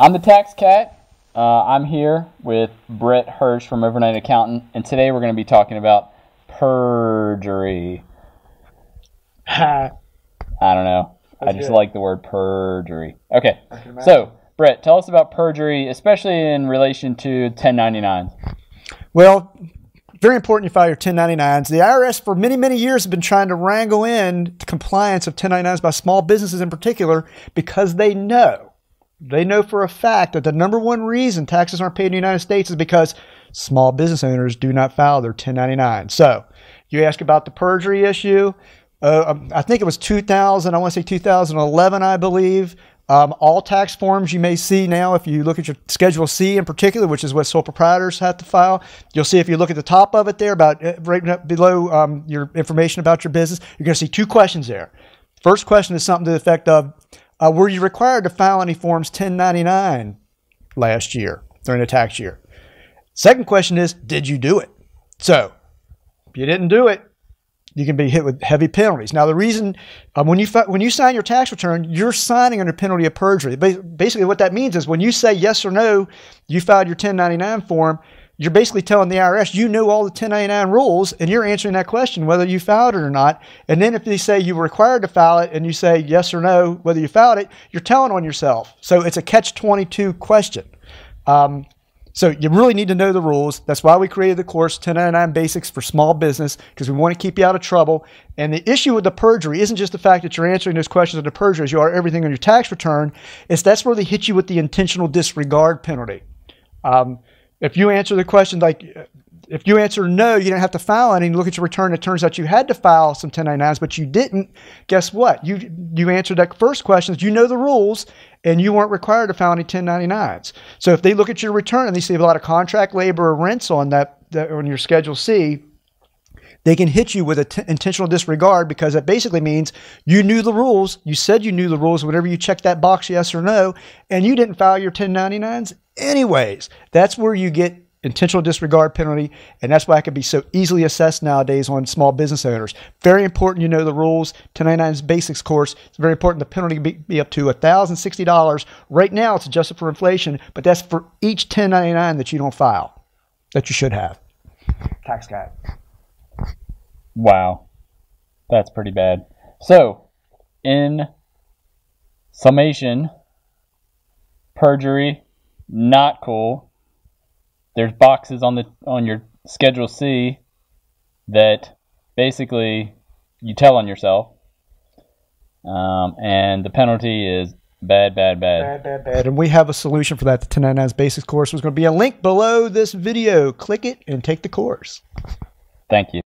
I'm the Tax Cat. I'm here with Brett Hirsch from Overnight Accountant, and today we're going to be talking about perjury. I don't know. I just like the word perjury. Okay, so Brett, tell us about perjury, especially in relation to 1099s. Well, very important you file your 1099s. The IRS for many, many years have been trying to wrangle in compliance of 1099s by small businesses in particular because they know for a fact that the number one reason taxes aren't paid in the United States is because small business owners do not file their 1099. So you ask about the perjury issue. I think it was 2011, I believe. All tax forms you may see now, if you look at your Schedule C in particular, which is what sole proprietors have to file, you'll see if you look at the top of it there, about right below your information about your business, you're going to see two questions there. First question is something to the effect of, were you required to file any forms 1099 last year during the tax year? Second question is, did you do it? So if you didn't do it, you can be hit with heavy penalties. Now, the reason when you sign your tax return, you're signing under penalty of perjury. Basically, what that means is when you say yes or no, you filed your 1099 form, you're basically telling the IRS you know all the 1099 rules, and you're answering that question whether you filed it or not. And then if they say you were required to file it, and you say yes or no whether you filed it, you're telling on yourself. So it's a catch-22 question. So you really need to know the rules. That's why we created the course, 1099 Basics for Small Business, because we want to keep you out of trouble. And the issue with the perjury isn't just the fact that you're answering those questions under perjury as you are everything on your tax return. That's where they hit you with the intentional disregard penalty. If you answer the question like, if you answer no, you don't have to file any, and you look at your return, it turns out you had to file some 1099s, but you didn't. Guess what? You answered that first question, you know the rules, and you weren't required to file any 1099s. So if they look at your return and they see a lot of contract labor or rents on that on your Schedule C, they can hit you with intentional disregard, because that basically means you knew the rules. You said you knew the rules whenever you checked that box yes or no, and you didn't file your 1099s anyways. That's where you get intentional disregard penalty, and that's why it can be so easily assessed nowadays on small business owners. Very important you know the rules. 1099's Basics course, it's very important. The penalty be up to $1,060. Right now it's adjusted for inflation, but that's for each 1099 that you don't file, that you should have. Tax guy. Wow, that's pretty bad. So, in summation, perjury, not cool. There's boxes on your Schedule C that basically you tell on yourself, and the penalty is bad. And we have a solution for that. The 1099's Basics course. There's going to be a link below this video. Click it and take the course. Thank you.